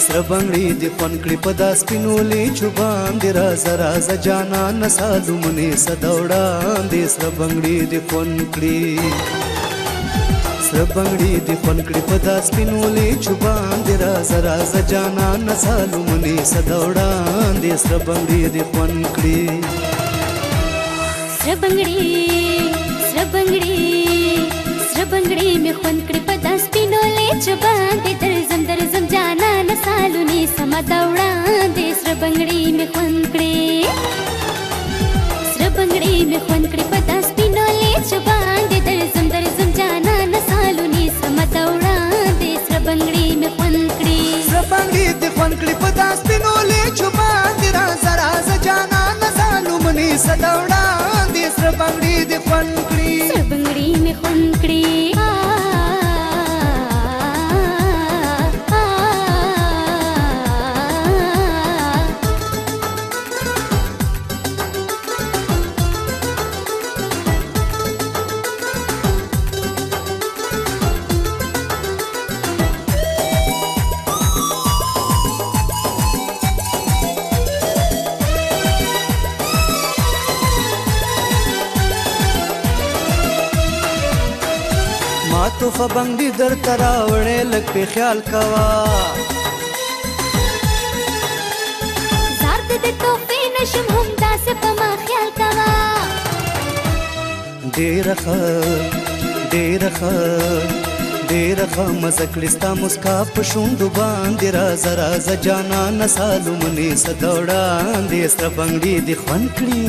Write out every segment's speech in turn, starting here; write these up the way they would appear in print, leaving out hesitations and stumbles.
سره بنګړي دی خون کړي په داس پینولې چوبان دی راز جانا نسالو منی سدوړان دی سره بنګړي دی خون کړي په داس پینولې چوبان دی راز جانا نسالو منی سدوړان دی سره بنګړي دی خون کړي سره بنګړي می خون کړي په داس پینولې چوبان دی درزم جانا نسالو نی سم دوړان دی سره بنګړي می خون کړي په داس پینولې چوبان دی درزم جانا نسالو نی سم دوړان دی سره بنګړي می خون کړي په داس پینولې چوبان دی راز جانا نسالو منی سدوړان دی سره بنګړي دی خون کړي می خون کړي تو فبنګ در تراوړې لک په خیال کوا زار دې توفې نشم هم داسې په ما خیال کوا ډېر ښه مزه کړې ستا مسکا په شونډو باندې راز جانا نسالو منی سدوړان دی سره بنګړي دی خون کړي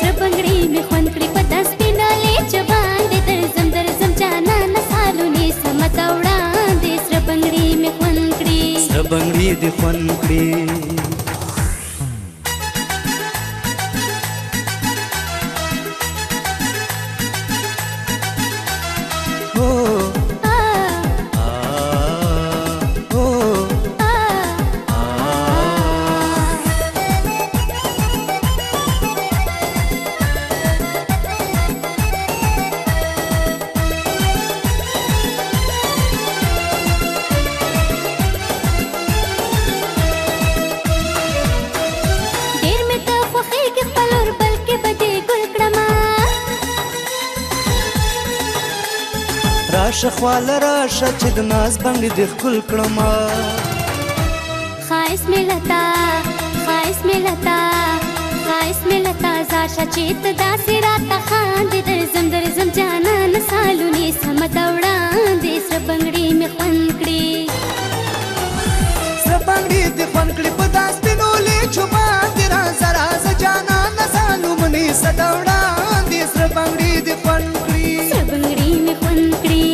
سره بنګړي می خون کړي په داس پینولې چوبان دی درزم جانا نسالو نی سم دوړان دی سره بنګړي می خون کړي راشه خواله راشه چې د ناز بنګړي دی ښکل کړما خایس می لتا زاشه چې ته داسې راته خاندې درزم جانا نسالو نی سم دوړان دی سره بنګړي می خون کړي په داس پینولې چوبان دی راز جانا نسالو منی سدوړان دی سره بنګړي دی خون کړي سره بنګړي می خون کړي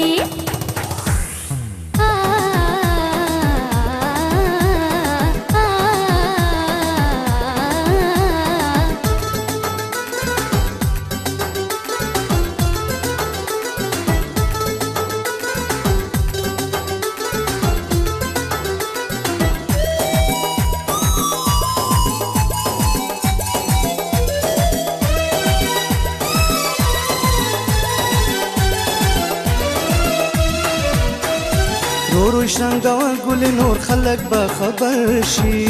نور شنګوا ګل نور خلک به خبر شي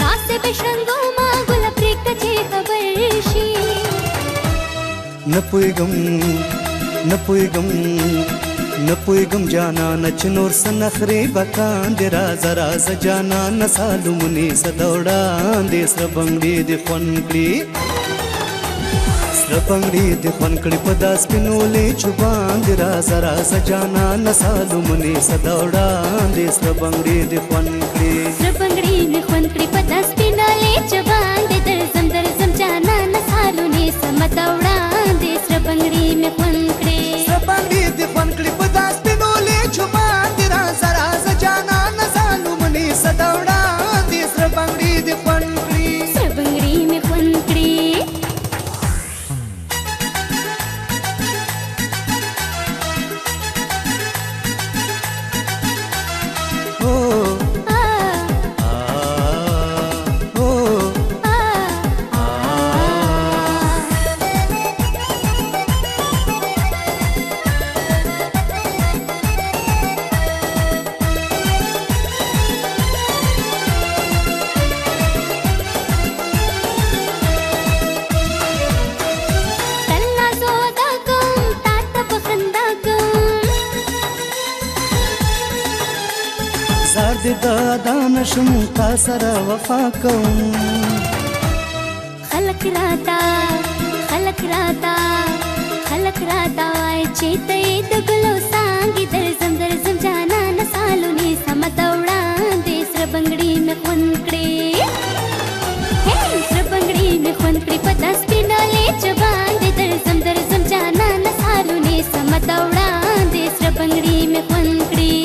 داسې به شنګو ما ګل پرېږده چې خبر شي نه پوهېږم جانا چې نور څه نخرې به کاندې راز جانا نسالو منی سدوړان دی سره بنګړي دی خون کړي په داس پینولې چوبان دی راز جانا نسالو منی سدوړان دی سره بنګړي دی خون کړي سره بنګړي می خون کړي په داس پینولې چوبان دی درزم جانا نسالو نی سم دوړان دی سره بنګړي می خون کړي په داس پینولې چوبان دی راز جانا نسالو منی سدوړان دی سره بنګړي دی خون کړي سره بنګړي می خون کړي داسې د ادا نشم تا سره وفا کوم خلک راته وای چې ته یې د ګلو څانګې درځم جانانه سالونې سمه ته وړاندې سره بنګړي مې خوند کړې سره بنګړي مې خوند کړې په دا سپینو لیچو باندې درځم جانانه سالونې سمه ته وړاندې سره بنګړي مې خوند کړې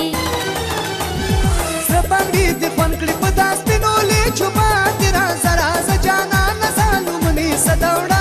سره بنګړي دې خوند کړې په دا سپینو لیچو باندې راځه جانانه سالونې سمه ته